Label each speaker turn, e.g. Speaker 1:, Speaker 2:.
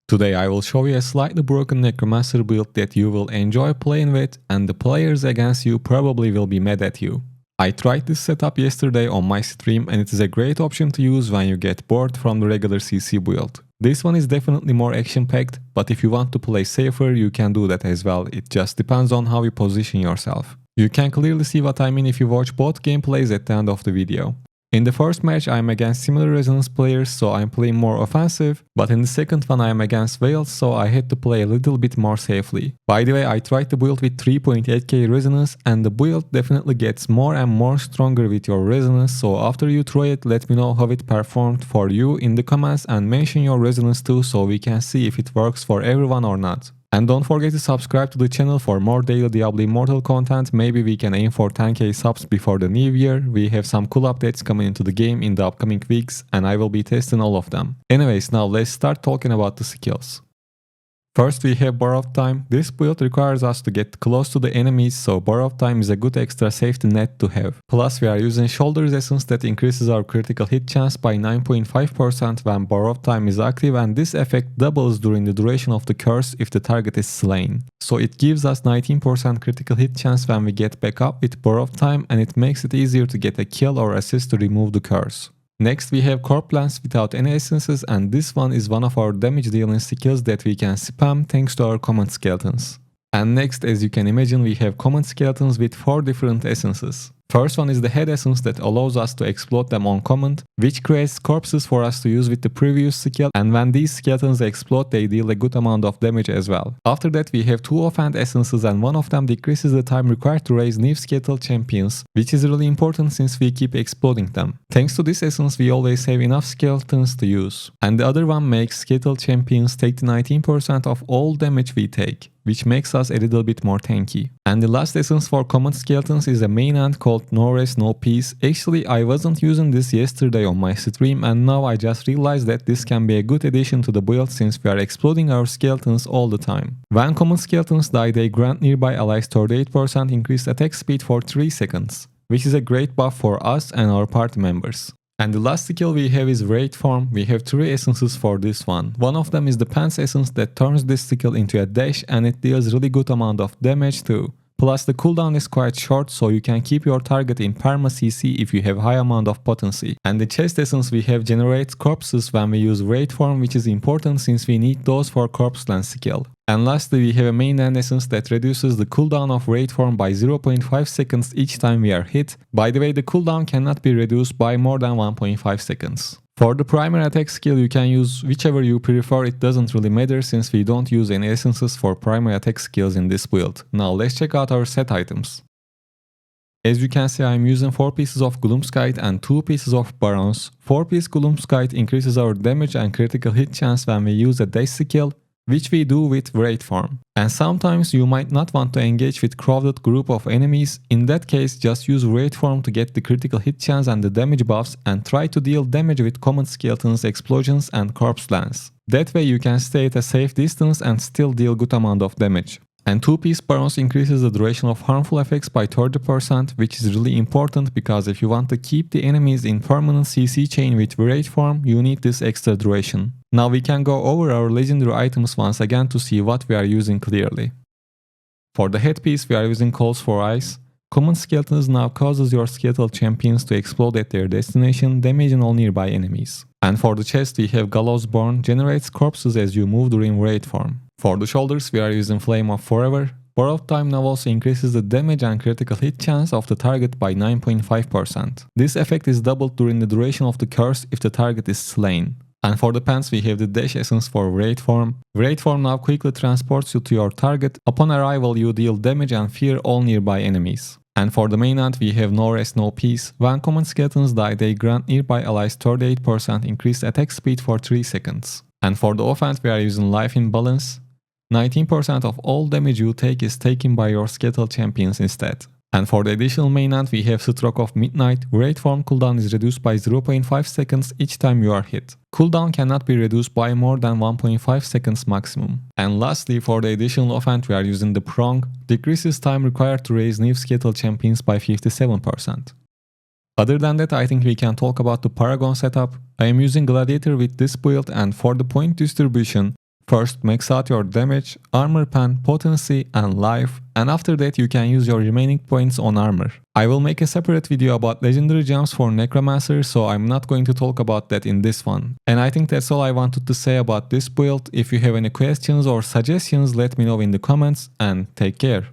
Speaker 1: Today I will show you a slightly broken Necromancer build that you will enjoy playing with, and the players against you probably will be mad at you. I tried this setup yesterday on my stream and it is a great option to use when you get bored from the regular CC build. This one is definitely more action packed, but if you want to play safer you can do that as well, it just depends on how you position yourself. You can clearly see what I mean if you watch both gameplays at the end of the video. In the first match I am against similar resonance players, so I am playing more offensive, but in the second one I am against Wales, so I had to play a little bit more safely. By the way, I tried the build with 3.8k resonance and the build definitely gets more and more stronger with your resonance, so after you try it let me know how it performed for you in the comments and mention your resonance too so we can see if it works for everyone or not. And don't forget to subscribe to the channel for more daily Diablo Immortal content. Maybe we can aim for 10k subs before the new year. We have some cool updates coming into the game in the upcoming weeks and I will be testing all of them. Anyways, now let's start talking about the skills. First we have Borrowed Time. This build requires us to get close to the enemies, so Borrowed Time is a good extra safety net to have. Plus we are using Shoulders Essence that increases our critical hit chance by 9.5% when Borrowed Time is active, and this effect doubles during the duration of the curse if the target is slain. So it gives us 19% critical hit chance when we get back up with Borrowed Time, and it makes it easier to get a kill or assist to remove the curse. Next we have Corp Lance without any essences, and this one is one of our damage dealing skills that we can spam thanks to our command skeletons. And next, as you can imagine, we have command skeletons with 4 different essences. First one is the head essence that allows us to explode them on command, which creates corpses for us to use with the previous skill, and when these skeletons explode they deal a good amount of damage as well. After that we have 2 offhand essences and one of them decreases the time required to raise new skeletal champions, which is really important since we keep exploding them. Thanks to this essence we always have enough skeletons to use. And the other one makes skeletal champions take the 19% of all damage we take, which makes us a little bit more tanky. And the last essence for command skeletons is a main end called No Rest No Peace. Actually I wasn't using this yesterday on my stream and now I just realized that this can be a good addition to the build since we are exploding our skeletons all the time. When command skeletons die they grant nearby allies 38% increased attack speed for 3 seconds, which is a great buff for us and our party members. And the last skill we have is Raid Form. We have 3 essences for this one. One of them is the Pants essence that turns this skill into a dash and it deals really good amount of damage too. Plus the cooldown is quite short, so you can keep your target in PERMA CC if you have high amount of potency. And the chest essence we have generates corpses when we use Raid Form, which is important since we need those for Corpse Lance skill. And lastly we have a main end essence that reduces the cooldown of Raid Form by 0.5 seconds each time we are hit. By the way, the cooldown cannot be reduced by more than 1.5 seconds. For the primary attack skill you can use whichever you prefer, it doesn't really matter since we don't use any essences for primary attack skills in this build. Now let's check out our set items. As you can see I am using 4 pieces of Gloomskite and 2 pieces of Barons. 4-piece Gloomskite increases our damage and critical hit chance when we use a dash skill, which we do with Raid Form. And sometimes you might not want to engage with crowded group of enemies. In that case just use Raid Form to get the critical hit chance and the damage buffs and try to deal damage with command skeletons, explosions and corpse lance. That way you can stay at a safe distance and still deal good amount of damage. And 2-piece Barons increases the duration of harmful effects by 30%, which is really important because if you want to keep the enemies in permanent CC chain with Raid Form, you need this extra duration. Now we can go over our legendary items once again to see what we are using clearly. For the headpiece we are using Coals for Eyes. Command Skeletons now causes your skeletal champions to explode at their destination, damaging all nearby enemies. And for the chest we have Gallows Born, generates corpses as you move during Raid Form. For the shoulders we are using Flame of Forever. Borrowed Time now also increases the damage and critical hit chance of the target by 9.5%. This effect is doubled during the duration of the curse if the target is slain. And for the pants we have the dash essence for Raid Form. Raid Form now quickly transports you to your target. Upon arrival you deal damage and fear all nearby enemies. And for the main end we have No Rest No Peace. When command skeletons die they grant nearby allies 38% increased attack speed for 3 seconds. And for the offhand we are using Life in Balance. 19% of all damage you take is taken by your skeletal champions instead. And for the additional main end we have Stroke of Midnight. Raid Form cooldown is reduced by 0.5 seconds each time you are hit. Cooldown cannot be reduced by more than 1.5 seconds maximum. And lastly for the additional offhand we are using the Prong. Decreases time required to raise new skeletal champions by 57%. Other than that I think we can talk about the Paragon setup. I am using Gladiator with this build and for the point distribution, First, max out your damage, armor pen, potency and life, and after that you can use your remaining points on armor. I will make a separate video about legendary gems for Necromancer, so I'm not going to talk about that in this one. And I think that's all I wanted to say about this build. If you have any questions or suggestions, let me know in the comments, and take care.